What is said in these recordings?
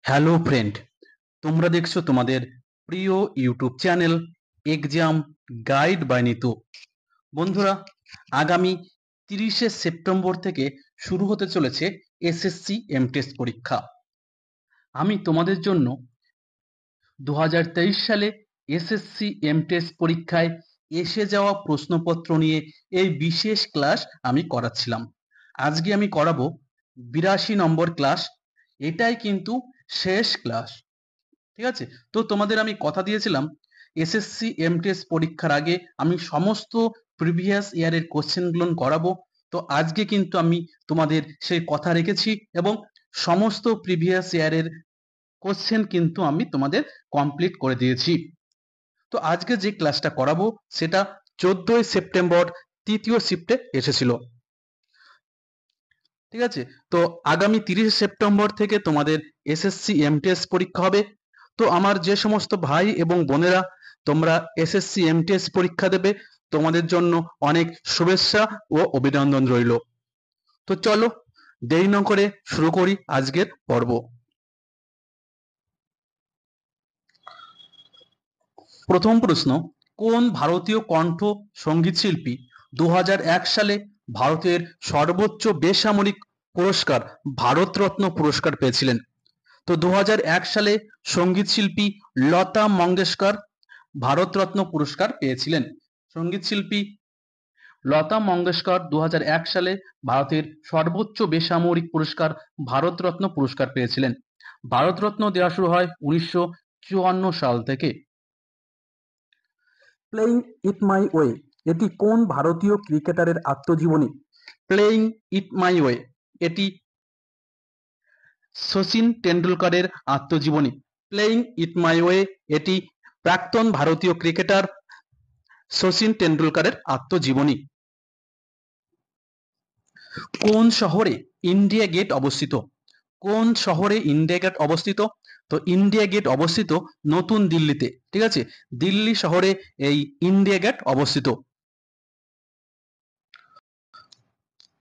Hello friend, তোমরা দেখছো তোমাদের প্রিয় YouTube channel exam guide by Nitu. বন্ধুরা, আগামী 30শে সেপ্টেম্বর থেকে শুরু হতে চলেছে এসএসসি এমটেস্ট পরীক্ষা। আমি তোমাদের জন্য 2023 সালে এসএসসি এমটেস্ট পরীক্ষায় এসে যাওয়া প্রশ্নপত্র নিয়ে এই বিশেষ ক্লাস আমি করাচ্ছিলাম। আজকে আমি করাবো 82 নম্বর ক্লাস। এটাই কিন্তু শেষ ক্লাস, ঠিক আছে? তো তোমাদের আমি কথা দিয়েছিলাম এসএসসি এমটিএস পরীক্ষার আগে আমি সমস্ত প্রিভিয়াস ইয়ারের কোশ্চেনগুলো করাবো। তো আজকে কিন্তু আমি তোমাদের সেই কথা রেখেছি এবং সমস্ত প্রিভিয়াস ইয়ারের কোশ্চেন কিন্তু আমি তোমাদের কমপ্লিট করে দিয়েছি। তো আজকে যে ক্লাসটা করাবো সেটা 14ই সেপ্টেম্বর তৃতীয় শিফটে এসেছিল, ঠিক আছে? তো আগামী 30 সেপ্টেম্বর থেকে তোমাদের এসএসসি এমটিএস পরীক্ষা হবে। তো আমার যে সমস্ত ভাই এবং বোনেরা তোমরা এসএসসি এমটিএস পরীক্ষা দেবে, তোমাদের জন্য অনেক শুভেচ্ছা ও অভিনন্দন রইল। তো চলো দেরি না করে শুরু করি আজকের পর্ব। প্রথম প্রশ্ন, কোন ভারতীয় কণ্ঠ সঙ্গীত শিল্পী 2001 সালে ভারতের সর্বোচ্চ বেসামরিক পুরস্কার ভারতরত্ন পুরস্কার পেয়েছিলেন? তো 2001 সালে সঙ্গীত শিল্পী লতা মঙ্গেশকর ভারতরত্ন পুরস্কার পেয়েছিলেন। সঙ্গীত শিল্পী লতা মঙ্গেশকর 2001 সালে ভারতের সর্বোচ্চ বেসামরিক পুরস্কার ভারতরত্ন পুরস্কার পেয়েছিলেন। ভারতরত্ন দেওয়া শুরু হয় 1954 সাল থেকে। প্লেইং ইট মাই ওয়ে এটি কোন ভারতীয় ক্রিকেটারের আত্মজীবনী? প্লেইং ইট মাই ওয়ে এটি শচীন টেন্ডুলকরের আত্মজীবনী। প্লেইং ইট মাই ওয়ে এটি প্রাক্তন ভারতীয় ক্রিকেটার শচীন টেন্ডুলকরের আত্মজীবনী। কোন শহরে ইন্ডিয়া গেট অবস্থিত? কোন শহরে ইন্ডিয়া গেট অবস্থিত? তো ইন্ডিয়া গেট অবস্থিত নতুন দিল্লিতে, ঠিক আছে? দিল্লি শহরে এই ইন্ডিয়া গেট অবস্থিত।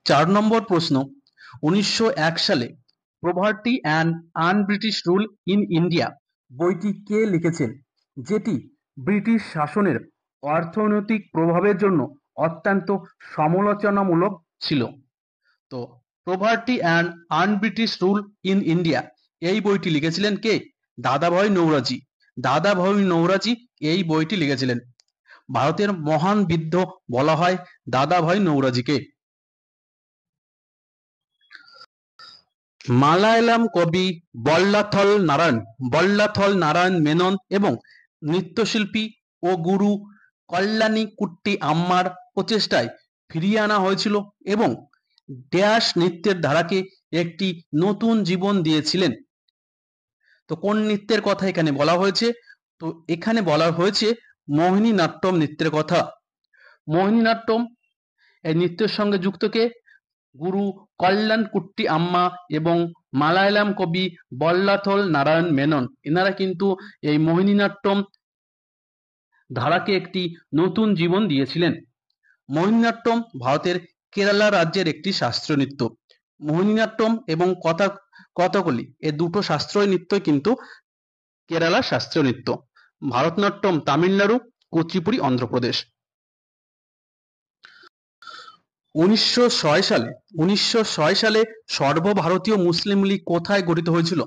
4 নম্বর প্রশ্ন, 1901 সালে poverty and un-British rule in India বইটি কে লিখেছেন, যেটি ব্রিটিশ শাসনের অর্থনৈতিক প্রভাবের জন্য অত্যন্ত সমালোচনামূলক ছিল? তো poverty and un-British rule in India এই বইটি লিখেছিলেন কে? দাদাভাই নৌরোজি। দাদাভাই নৌরোজি এই বইটি লিখেছিলেন। ভারতের মহান বিদ্ধ বলা হয় দাদাভাই নৌরোজিকে। মালায়ালাম কবি বল্লাথল নারায়ণ মেনন এবং নৃত্যশিল্পী ও গুরু কল্যাণী কুট্টি আম্মার প্রচেষ্টায় ফিরিয়ে আনা হয়েছিল এবং ড্যাশ নৃত্যের ধারাকে একটি নতুন জীবন দিয়েছিলেন। তো কোন নৃত্যের কথা এখানে বলা হয়েছে? তো এখানে বলা হয়েছে মোহিনীনাট্যম নৃত্যের কথা। মোহিনীনাট্যম এই নৃত্যের সঙ্গে যুক্ত কে? গুরু কল্যাণ কুট্টি আম্মা এবং মালায়ালাম কবি বল্লাথল নারায়ণ মেনন। এনারা কিন্তু এই মোহিনীনাট্যম ধারাকে একটি নতুন জীবন দিয়েছিলেন। মোহিনীনাট্যম ভারতের কেরালা রাজ্যের একটি শাস্ত্রীয় নৃত্য। মোহিনীনাট্যম এবং কথাকলি এ দুটো শাস্ত্রীয় নৃত্যই কিন্তু কেরালা শাস্ত্রীয় নৃত্য। ভারতনাট্যম তামিলনাড়ু, কুচিপুড়ি অন্ধ্রপ্রদেশ। 1906 সালে সর্বভারতীয় মুসলিম লীগ কোথায় গঠিত হয়েছিল?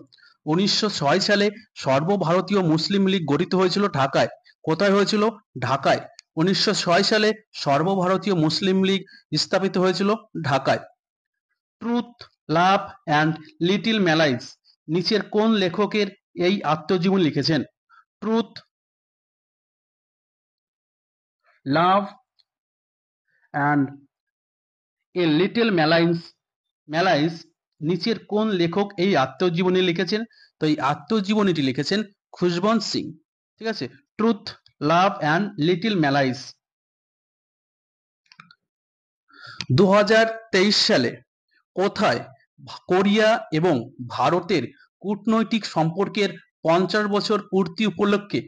1906 সালে সর্বভারতীয় মুসলিম লীগ গঠিত হয়েছিল ঢাকায়। কোথায় হয়েছিল? ঢাকায়। 1906 সালে সর্বভারতীয় মুসলিম লীগ স্থাপিত হয়েছিল ঢাকায়। Truth, love and little malice নিচের কোন লেখকের এই আত্মজীবনী লিখেছেন? Truth, love and a little malice নিচের কোন লেখক এই আত্মজীবনী লিখেছেন? তো এই আত্মজীবনীটি লিখেছেন খুশবন্ত সিং, ঠিক আছে? Truth, love and little malice. 2023 সালে কোথায় কোরিয়া এবং ভারতের কূটনৈতিক সম্পর্কের 50 বছর পূর্তি উপলক্ষে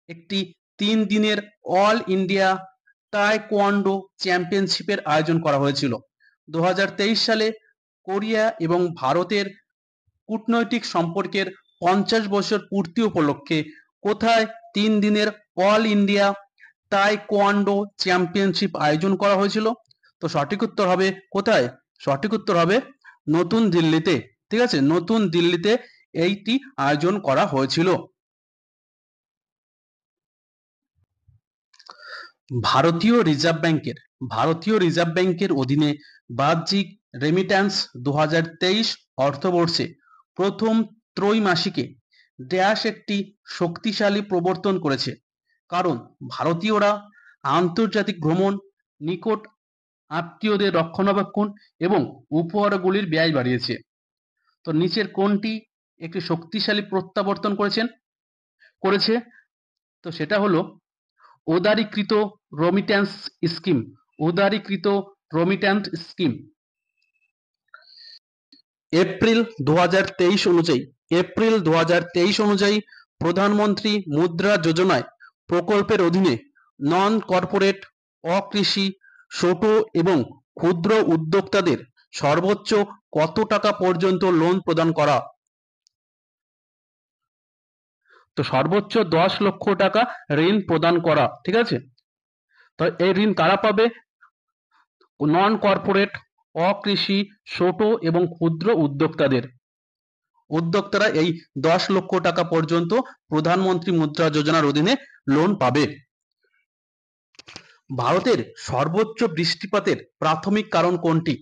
একটি 3 দিনের অল ইন্ডিয়া তায়কোয়ান্ডো চ্যাম্পিয়নশিপের আয়োজন করা হয়েছিল? 2023 সালে কোরিয়া এবং ভারতের কূটনৈতিক সম্পর্কের 50 বছর পূর্তি উপলক্ষে কোথায় 3 দিনের অল ইন্ডিয়া তাইকোয়ান্ডো চ্যাম্পিয়নশিপ আয়োজন করা হয়েছিল? তো সঠিক উত্তর হবে কোথায়? সঠিক উত্তর হবে নতুন দিল্লিতে। ঠিক আছে, নতুন দিল্লিতে এইটি আয়োজন করা হয়েছিল। ভারতীয় রিজার্ভ ব্যাংকের অধীনে বাহ্যিক রেমিট্যান্স 2023 অর্থবর্ষে প্রথম ত্রৈমাসিকে ড্যাশ একটি শক্তিশালী প্রবর্তন করেছে, কারণ ভারতীয়রা আন্তর্জাতিক ভ্রমণ, নিকট আত্মীয়দের রক্ষণাবেক্ষণ এবং উপহারগুলির ব্যয় বাড়িয়েছে। তো নিচের কোনটি একটি শক্তিশালী প্রত্যাবর্তন করেছে? তো সেটা হলো উদারীকৃত রেমিট্যান্স স্কিম। এপ্রিল 2023 অনুযায়ী প্রধানমন্ত্রী মুদ্রা যোজনায় প্রকল্পের অধীনে নন কর্পোরেট, অকৃষি, ছোট এবং ক্ষুদ্র উদ্যোক্তাদের সর্বোচ্চ কত টাকা পর্যন্ত লোন প্রদান করা? তো সর্বোচ্চ 10 লক্ষ টাকা ঋণ প্রদান করা। ঠিক আছে, তো এই ঋণ কারা পাবে? নন কর্পোরেট, অকৃষি, ছোট এবং ক্ষুদ্র উদ্যোক্তারা এই 10 লক্ষ টাকা পর্যন্ত প্রধানমন্ত্রী মুদ্রা যোজনার অধীনে লোন পাবে। ভারতের সর্বোচ্চ বৃষ্টিপাতের প্রাথমিক কারণ কোনটি?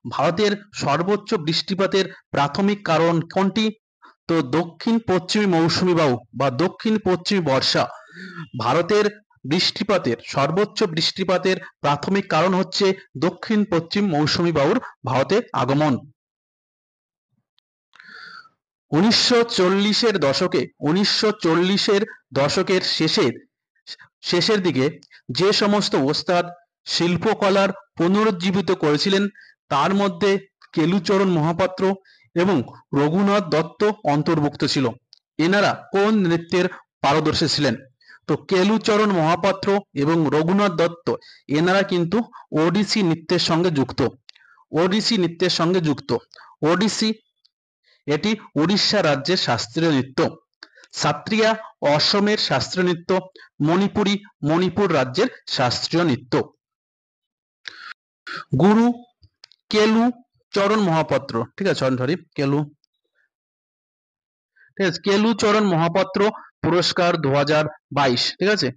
ভারতের সর্বোচ্চ বৃষ্টিপাতের প্রাথমিক কারণ কোনটি? তো দক্ষিণ পশ্চিমী মৌসুমী বায়ু বা দক্ষিণ পশ্চিমী বর্ষা। ভারতের সর্বোচ্চ বৃষ্টিপাতের প্রাথমিক কারণ হচ্ছে দক্ষিণ পশ্চিম মৌসুমী বায়ুর ভারতে আগমন। 1940-এর দশকের শেষের দিকে যে সমস্ত ওস্তাদ শিল্পকলার পুনরুজ্জীবিত করেছিলেন তার মধ্যে কেলুচরণ মহাপাত্র এবং রঘুনাথ দত্ত অন্তর্ভুক্ত ছিল। এনারা কোন নৃত্যের পারদর্শী ছিলেন? তো কেলুচরণ মহাপাত্র এবং রঘুনাথ দত্ত এনারা কিন্তু ওডিসি নৃত্যের সঙ্গে যুক্ত। ওডিসি এটি উড়িষ্যা রাজ্যের শাস্ত্রীয় নৃত্য। সাত্রিয়া অসমের শাস্ত্রীয় নৃত্য। মণিপুর রাজ্যের শাস্ত্রীয় নৃত্য। গুরু কেলুচরণ মহাপাত্র, ঠিক আছে, কেলুচরণ মহাপাত্র পুরস্কার 2022। ঠিক আছে,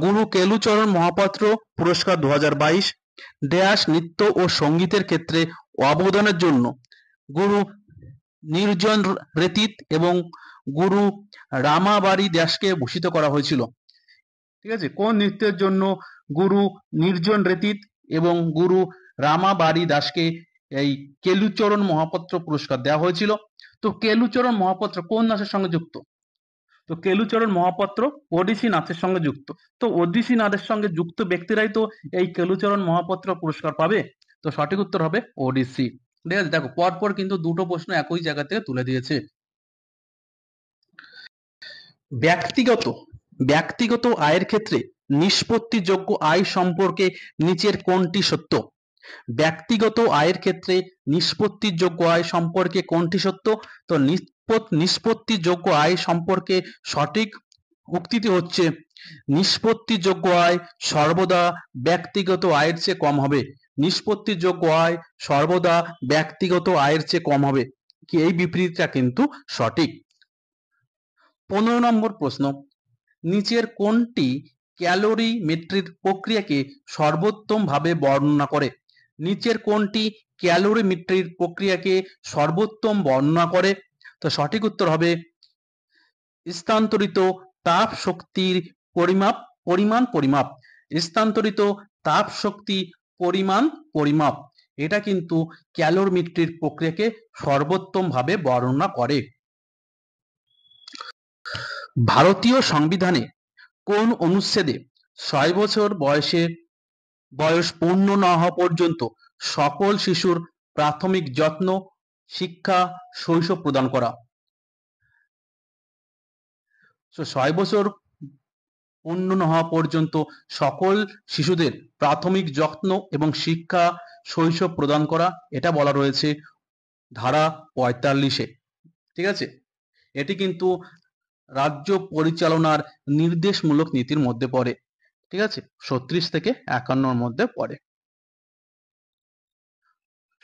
গুরু কেলুচরণ মহাপাত্র পুরস্কার 2022 ড্যাশ নৃত্য ও সঙ্গীতের ক্ষেত্রে অবদানের জন্য গুরু নির্জন রেতিত এবং গুরু রামাবারি দাসকে ভূষিত করা হয়েছিল। ঠিক আছে, কোন নৃত্যের জন্য গুরু নির্জন রেতিত এবং গুরু রামাবারি দাসকে এই কেলুচরণ মহাপাত্র পুরস্কার দেওয়া হয়েছিল? তো কেলুচরণ মহাপাত্র কোন নাচের সঙ্গে যুক্ত? তো কেলুচরণ মহাপাত্র ওডিসি নাচের সঙ্গে যুক্ত। তো ওডিসি নাচের সঙ্গে যুক্ত ব্যক্তিরাই তো এই কেলুচরণ মহাপাত্র পুরস্কার পাবে। তো সঠিক উত্তর হবে ওডিসি। ঠিক আছে, দেখো পরপর কিন্তু দুটো প্রশ্ন একই জায়গা থেকে তুলে দিয়েছে। ব্যক্তিগত আয়ের ক্ষেত্রে নিষ্পত্তিযোগ্য আয় সম্পর্কে নিচের কোনটি সত্য? ব্যক্তিগত আয়ের ক্ষেত্রে নিষ্পত্তিযোগ্য আয় সম্পর্কে কোনটি সত্য? তো নিষ্পত্তিযোগ্য আয় সম্পর্কে সঠিক উক্তিটি হচ্ছে নিষ্পত্তিযোগ্য আয় সর্বদা ব্যক্তিগত আয়ের চেয়ে কম হবে। নিষ্পত্তিযোগ্য আয় সর্বদা ব্যক্তিগত আয়ের চেয়ে কম হবে। কি এই বিবৃতিটা কিন্তু সঠিক। 15 নম্বর প্রশ্ন, নিচের কোনটি ক্যালোরিমেট্রির প্রক্রিয়াকে সর্বোত্তমভাবে বর্ণনা করে? নিচের কোনটি ক্যালোরিমেট্রির প্রক্রিয়াকে সর্বোত্তম বর্ণনা করে? তো সঠিক উত্তর হবে স্থানান্তরিত তাপ শক্তির পরিমাপ। স্থানান্তরিত তাপ শক্তি পরিমাপ এটা কিন্তু ক্যালোরিমেট্রির প্রক্রিয়াকে সর্বোত্তমভাবে বর্ণনা করে। ভারতীয় সংবিধানে কোন অনুচ্ছেদে 6 বছর বয়স পূর্ণ না হওয়া পর্যন্ত সকল শিশুর প্রাথমিক যত্ন, শিক্ষা, শৈশব প্রদান করা? 6 বছর পূর্ণ না হওয়া পর্যন্ত সকল শিশুদের প্রাথমিক যত্ন এবং শিক্ষা, শৈশব প্রদান করা, এটা বলা রয়েছে ধারা 45-এ। ঠিক আছে, এটি কিন্তু রাজ্য পরিচালনার নির্দেশমূলক নীতির মধ্যে পড়ে। ঠিক আছে, 36 থেকে 51 মধ্যে পড়ে।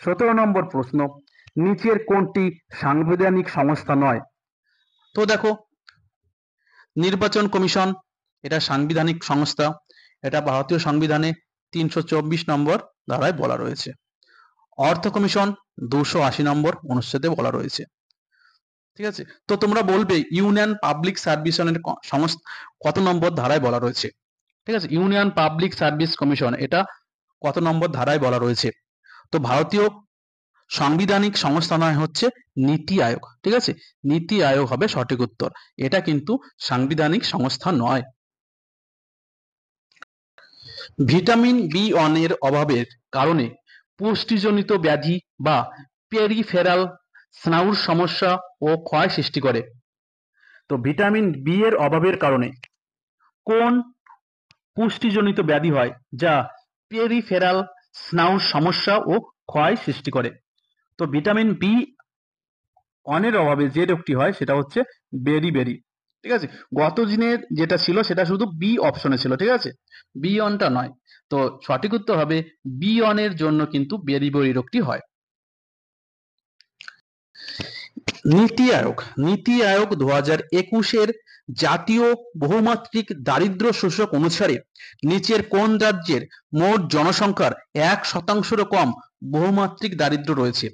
17 নম্বর প্রশ্ন, নিচের কোনটি সাংবিধানিক সংস্থা নয়? তো দেখো, নির্বাচন কমিশন এটা সাংবিধানিক সংস্থা, এটা ভারতীয় সংবিধানে 324 নম্বর ধারায় বলা রয়েছে। অর্থ কমিশন 280 নম্বর অনুচ্ছেদে বলা রয়েছে। ঠিক আছে, তো তোমরা বলবে ইউনিয়ন পাবলিক সার্ভিসনের সংস্থা কত নম্বর ধারায় বলা রয়েছে? ঠিক আছে, ইউনিয়ন পাবলিক সার্ভিস কমিশন এটা কত নম্বর ধারায় বলা রয়েছে? তো ভারতীয় সাংবিধানিক সংস্থা নয় হচ্ছে নীতি আয়োগ। ঠিক আছে, নীতি আয়োগ হবে সঠিক উত্তর, এটা কিন্তু সাংবিধানিক সংস্থা নয়। ভিটামিন বি1 এর অভাবের কারণে পুষ্টিজনিত ব্যাধি বা পেরিফেরাল স্নায়ুর সমস্যা ও ক্ষয় সৃষ্টি করে। তো ভিটামিন বি এর অভাবের কারণে কোন পুষ্টিজনিত ব্যাধি হয় যা পেরিফেরাল স্নায়ুর সমস্যা ও ক্ষয় সৃষ্টি করে? তো ভিটামিন বি অনের অভাবে যে রোগটি হয় সেটা হচ্ছে বেরি। ঠিক আছে, গত দিনের যেটা ছিল সেটা শুধু বি অপশনে ছিল, ঠিক আছে, বি অনটা নয়। তো সঠিক উত্তর হবে বি অনের জন্য কিন্তু বেরি রোগটি হয়। নীতি আয়োগ 2021-এর জাতীয় বহুমাত্রিক দারিদ্র সূচক অনুসারে নিচের কোন রাজ্যের মোট জনসংখ্যার 1%-রও কম বহুমাত্রিক দারিদ্র রয়েছে?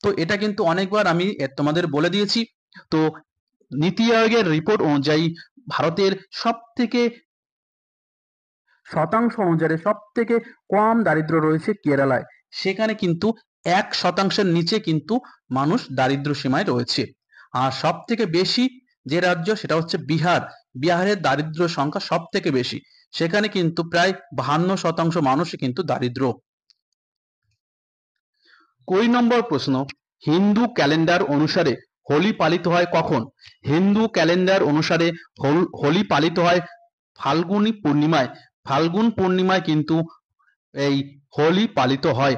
তো এটা কিন্তু অনেকবার আমি তোমাদের বলে দিয়েছি। তো নীতি আয়োগের রিপোর্ট অনুযায়ী ভারতের শতাংশ অনুযায়ী সব থেকে কম দারিদ্র রয়েছে কেরালায়, সেখানে কিন্তু 1%-এর নিচে কিন্তু মানুষ দারিদ্র সীমায় রয়েছে। আর সব থেকে বেশি যে রাজ্য সেটা হচ্ছে বিহারের দারিদ্র সংখ্যা সব থেকে বেশি, সেখানে কিন্তু প্রায় 52% মানুষই কিন্তু দারিদ্র। 20 নম্বর প্রশ্ন, হিন্দু ক্যালেন্ডার অনুসারে হোলি পালিত হয় কখন? হিন্দু ক্যালেন্ডার অনুসারে হোলি পালিত হয় ফাল্গুনী পূর্ণিমায়। ফাল্গুন পূর্ণিমায় কিন্তু এই হোলি পালিত হয়।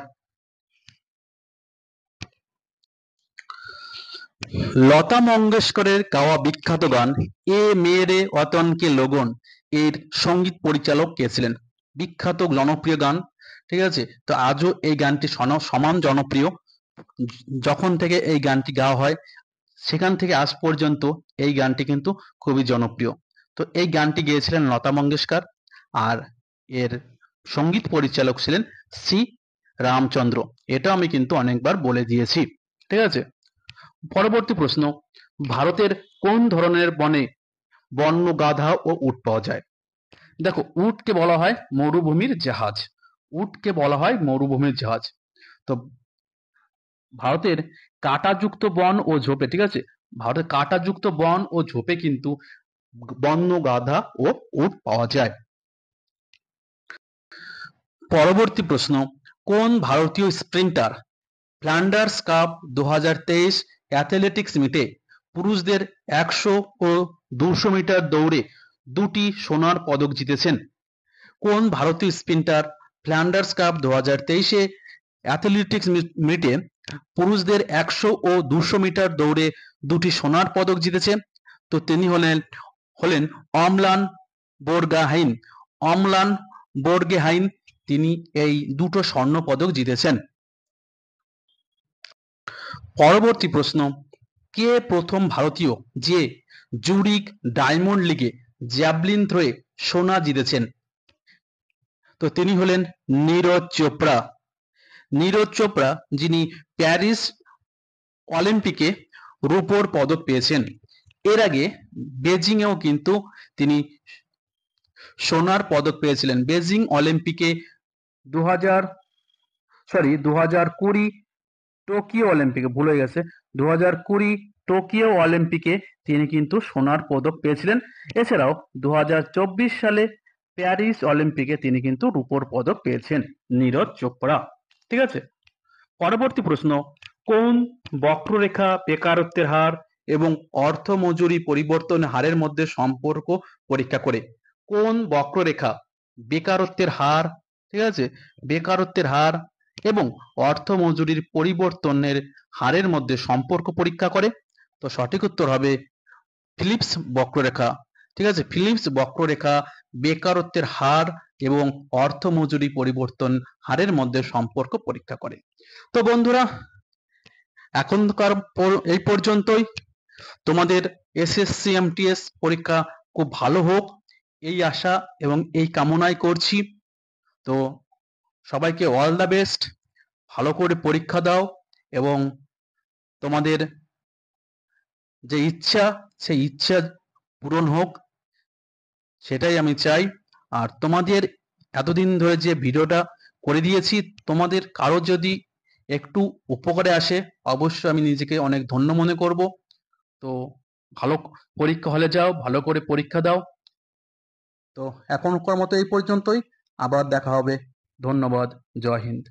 লতা মঙ্গেশকরের গাওয়া বিখ্যাত গান এ মেরে ওয়াতন কে লোগন এর সঙ্গীত পরিচালক কে ছিলেন? বিখ্যাত জনপ্রিয় গান, ঠিক আছে, তো আজও এই গানটি সমান জনপ্রিয়। যখন থেকে এই গানটি গাওয়া হয় সেখান থেকে আজ পর্যন্ত এই গানটি কিন্তু খুবই জনপ্রিয়। তো এই গানটি গেয়েছিলেন লতা মঙ্গেশকর, আর এর সঙ্গীত পরিচালক ছিলেন সি রামচন্দ্র। এটা আমি কিন্তু অনেকবার বলে দিয়েছি। ঠিক আছে, পরবর্তী প্রশ্ন, ভারতের কোন ধরনের বনে বন্য গাধা ও উট পাওয়া যায়? দেখো, উটকে বলা হয় মরুভূমির জাহাজ। উটকে বলা হয় মরুভূমির জাহাজ। তো ভারতের কাঁটাযুক্ত বন ও ঝোপে, ঠিক আছে, ভারতের কাঁটাযুক্ত বন ও ঝোপে কিন্তু বন্য গাধা ও উট পাওয়া যায়। পরবর্তী প্রশ্ন, কোন ভারতীয় স্প্রিন্টার ফ্ল্যান্ডার্স কাপ 2023 অ্যাথলেটিক্স মিটে পুরুষদের 100 ও 200 মিটার দৌড়ে দুটি সোনার পদক জিতেছেন? কোন ভারতীয় স্প্রিন্টার ফ্ল্যান্ডার্স কাপ 2023-এ অ্যাথলেটিক্স মিটে পুরুষদের 100 ও 200 মিটার দৌড়ে দুটি সোনার পদক জিতেছেন? তো তিনি হলেন অমলান বোরগোহাইন। তিনি এই দুটো স্বর্ণ পদক জিতেছেন। পরবর্তী প্রশ্ন, কে প্রথম ভারতীয় যে জুরিক ডায়মন্ড লিগে জ্যাভলিন থ্রোয়ে সোনা জিতেছেন? তো তিনি হলেন নীরজ চোপড়া। নীরজ চোপড়া যিনি প্যারিস অলিম্পিকে রূপোর পদক পেয়েছেন। এর আগে বেজিংয়েও কিন্তু তিনি সোনার পদক পেয়েছিলেন। বেজিং অলিম্পিকে 2020 টোকিও অলিম্পিকে, ভুল হয়ে গেছে, 2020 টোকিও অলিম্পিকে তিনি কিন্তু সোনার পদক পেয়েছিলেন। এছাড়াও 2024 সালে প্যারিস অলিম্পিকে তিনি কিন্তু রূপোর পদক পেয়েছেন, নীরজ চোপড়া। ঠিক আছে, পরবর্তী প্রশ্ন, কোন বক্ররেখা বেকারত্বের হার এবং অর্থ মজুরি পরিবর্তন হারের মধ্যে সম্পর্ক পরীক্ষা করে? কোন বক্ররেখা বেকারত্বের হার, ঠিক আছে, বেকারত্বের হার এবং অর্থ মজুরির পরিবর্তনের হারের মধ্যে সম্পর্ক পরীক্ষা করে? তো সঠিক উত্তর হবে ফিলিপস বক্ররেখা। ঠিক আছে, ফিলিপস বক্ররেখা বেকারত্বের হার এবং অর্থ মজুরি পরিবর্তন হারের মধ্যে সম্পর্ক পরীক্ষা করে। তো বন্ধুরা, এখনকার এই পর্যন্তই। তোমাদের এসএসসি এমটিএস পরীক্ষা খুব ভালো হোক এই আশা এবং এই কামনাই করছি। তো সবাইকে অল দ্য বেস্ট, ভালো করে পরীক্ষা দাও এবং তোমাদের যে ইচ্ছা সেই ইচ্ছা পূরণ হোক, সেটাই আমি চাই। আর তোমাদের এতদিন ধরে যে ভিডিওটা করে দিয়েছি, তোমাদের কারো যদি একটু উপকারে আসে অবশ্যই আমি নিজেকে অনেক ধন্য মনে করব। তো ভালো পরীক্ষা হলে যাও, ভালো করে পরীক্ষা দাও। তো এখনকার মতো এই পর্যন্তই, আবার দেখা হবে। ধন্যবাদ। জয় হিন্দ।